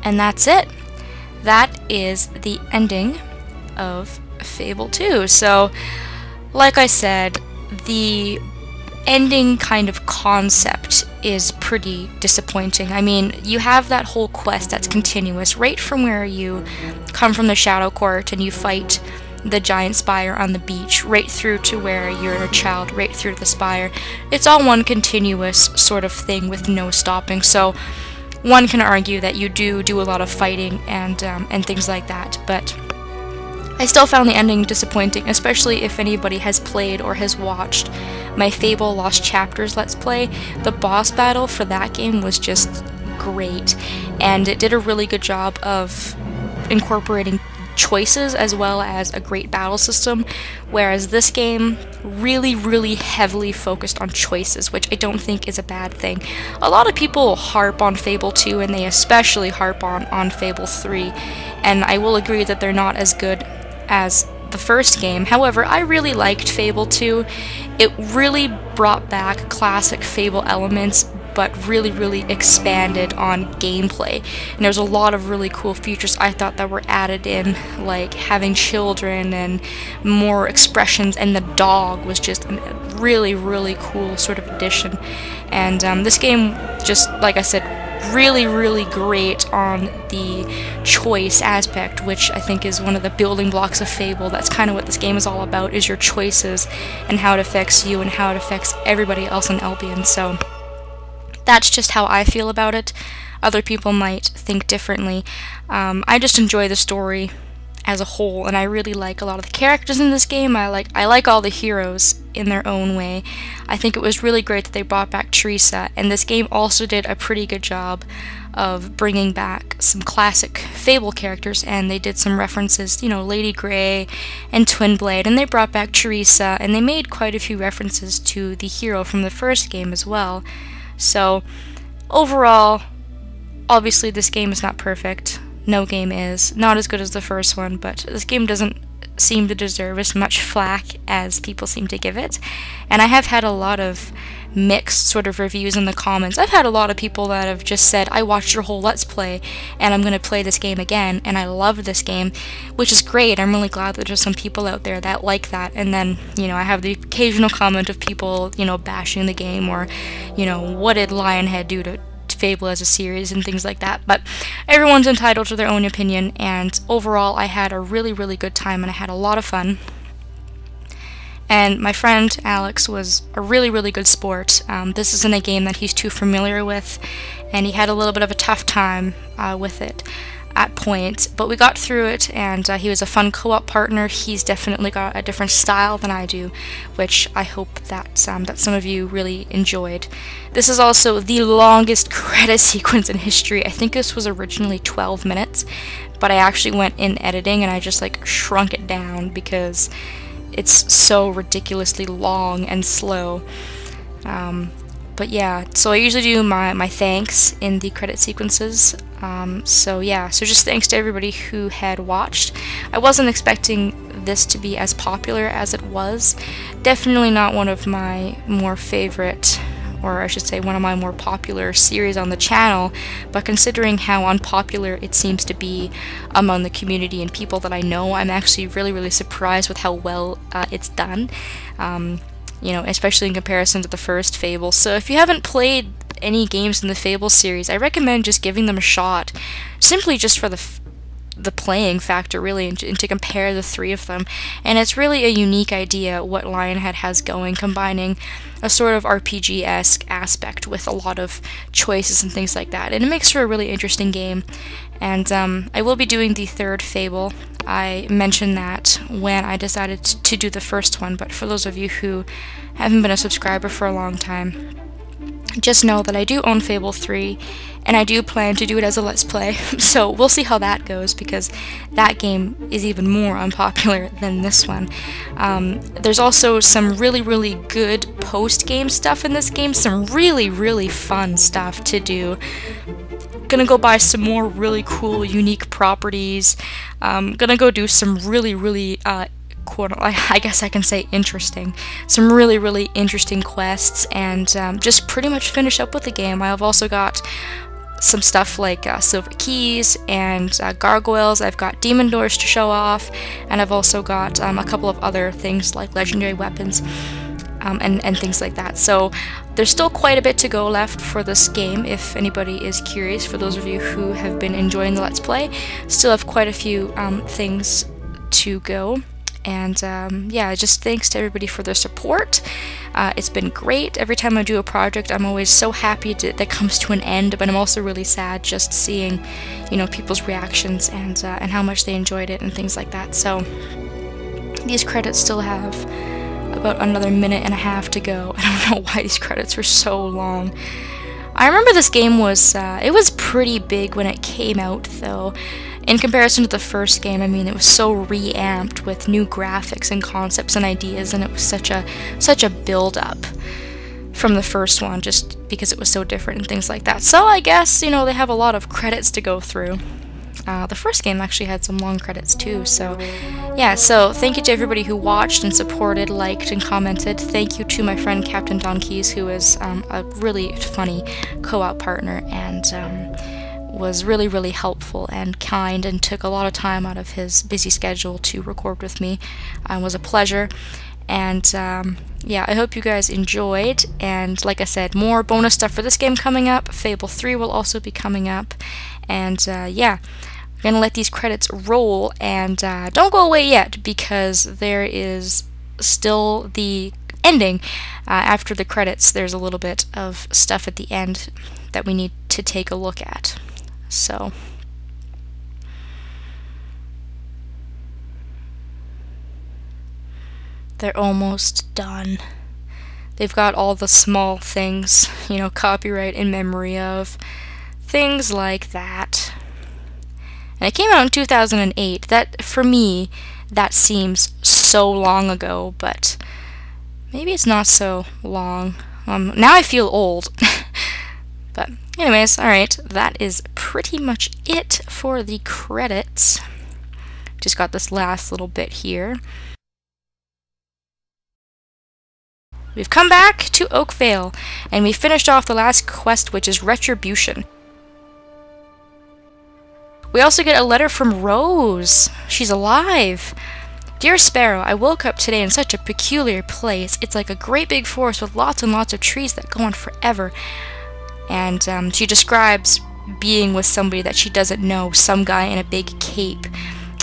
And that's it. That is the ending of Fable 2. So, like I said, the ending kind of concept is pretty disappointing. I mean, you have that whole quest that's continuous, right from where you come from the Shadow Court and you fight the giant spire on the beach, right through to where you're a child, right through to the spire. It's all one continuous sort of thing with no stopping, so one can argue that you do a lot of fighting and things like that, but I still found the ending disappointing, especially if anybody has played or has watched my Fable Lost Chapters Let's Play. The boss battle for that game was just great, and it did a really good job of incorporating choices as well as a great battle system, whereas this game really heavily focused on choices, which I don't think is a bad thing. A lot of people harp on Fable 2, and they especially harp on Fable 3, and I will agree that they're not as good as the first game. However, I really liked Fable 2. It really brought back classic Fable elements, but really expanded on gameplay. And there's a lot of really cool features I thought that were added in, like having children and more expressions, and the dog was just a really cool sort of addition. And this game, just like I said, really great on the choice aspect, which I think is one of the building blocks of Fable. That's kind of what this game is all about, is your choices and how it affects you and how it affects everybody else in Albion. So that's just how I feel about it. Other people might think differently. I just enjoy the story as a whole, and I really like a lot of the characters in this game. I like all the heroes in their own way. I think it was really great that they brought back Teresa, and this game also did a pretty good job of bringing back some classic Fable characters, and they did some references, you know, Lady Grey and Twinblade, and they brought back Teresa, and they made quite a few references to the hero from the first game as well. So overall, obviously this game is not perfect. No game is. Not as good as the first one, but this game doesn't seem to deserve as much flack as people seem to give it. And I have had a lot of mixed sort of reviews in the comments. I've had a lot of people that have just said, I watched your whole Let's Play, and I'm going to play this game again, and I love this game, which is great. I'm really glad that there's some people out there that like that. And then, you know, I have the occasional comment of people, you know, bashing the game, or, you know, what did Lionhead do to Fable as a series and things like that, but everyone's entitled to their own opinion, and overall I had a really good time, and I had a lot of fun. And my friend Alex was a really good sport. This isn't a game that he's too familiar with, and he had a little bit of a tough time with it at points, but we got through it, and he was a fun co-op partner. He's definitely got a different style than I do, which I hope that some of you really enjoyed. This is also the longest credit sequence in history. I think this was originally 12 minutes, but I actually went in editing and I just like shrunk it down because it's so ridiculously long and slow. But yeah, so I usually do my thanks in the credit sequences. So yeah, so just thanks to everybody who had watched. I wasn't expecting this to be as popular as it was. Definitely not one of my more favorite, or I should say one of my more popular series on the channel, but considering how unpopular it seems to be among the community and people that I know, I'm actually really surprised with how well it's done. You know, especially in comparison to the first Fable. So if you haven't played any games in the Fable series, I recommend just giving them a shot, simply just for the playing factor, really, and to compare the three of them. And it's really a unique idea what Lionhead has going, combining a sort of RPG-esque aspect with a lot of choices and things like that, and it makes for a really interesting game. And I will be doing the third Fable. I mentioned that when I decided to do the first one, but for those of you who haven't been a subscriber for a long time, just know that I do own Fable 3, and I do plan to do it as a Let's Play, so we'll see how that goes, because that game is even more unpopular than this one. There's also some really good post-game stuff in this game, some really fun stuff to do. Gonna go buy some more really cool, unique properties. Gonna go do some really quote, I guess I can say interesting, some really interesting quests, and just pretty much finish up with the game. I've also got some stuff like silver keys and gargoyles. I've got demon doors to show off, and I've also got a couple of other things like legendary weapons and things like that. So there's still quite a bit to go left for this game if anybody is curious. For those of you who have been enjoying the Let's Play, still have quite a few things to go. And yeah, just thanks to everybody for their support. It's been great. Every time I do a project, I'm always so happy that comes to an end, but I'm also really sad just seeing, you know, people's reactions and how much they enjoyed it and things like that. So these credits still have about another minute and a half to go. I don't know why these credits were so long. I remember this game was, it was pretty big when it came out, though. In comparison to the first game, I mean, it was so reamped with new graphics and concepts and ideas, and it was such a build-up from the first one, just because it was so different and things like that. So I guess, you know, they have a lot of credits to go through. The first game actually had some long credits too, so yeah, so thank you to everybody who watched and supported, liked, and commented. Thank you to my friend CaptainDonKeys, who is a really funny co-op partner, and was really helpful and kind and took a lot of time out of his busy schedule to record with me. It was a pleasure. And yeah, I hope you guys enjoyed, and like I said, more bonus stuff for this game coming up. Fable 3 will also be coming up, and yeah, we're gonna let these credits roll, and don't go away yet, because there is still the ending. After the credits, there's a little bit of stuff at the end that we need to take a look at. So they're almost done. They've got all the small things, you know, copyright in memory of, things like that. And it came out in 2008. That, for me, that seems so long ago, but maybe it's not so long. Now I feel old. But anyways, alright, that is pretty much it for the credits. Just got this last little bit here. We've come back to Oakvale, and we finished off the last quest, which is Retribution. We also get a letter from Rose. She's alive. Dear Sparrow, I woke up today in such a peculiar place. It's like a great big forest with lots and lots of trees that go on forever. And she describes being with somebody that she doesn't know, some guy in a big cape.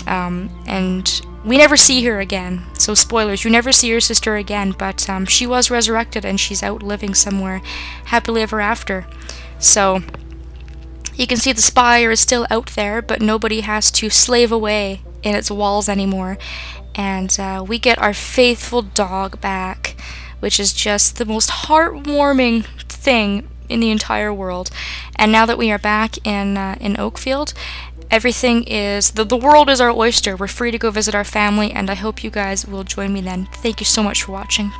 And we never see her again. So spoilers, you never see her sister again, but she was resurrected and she's out living somewhere happily ever after. So you can see the spire is still out there, but nobody has to slave away in its walls anymore. And we get our faithful dog back, which is just the most heartwarming thing in the entire world. And now that we are back in Oakfield, everything is, the world is our oyster. We're free to go visit our family, and I hope you guys will join me then. Thank you so much for watching.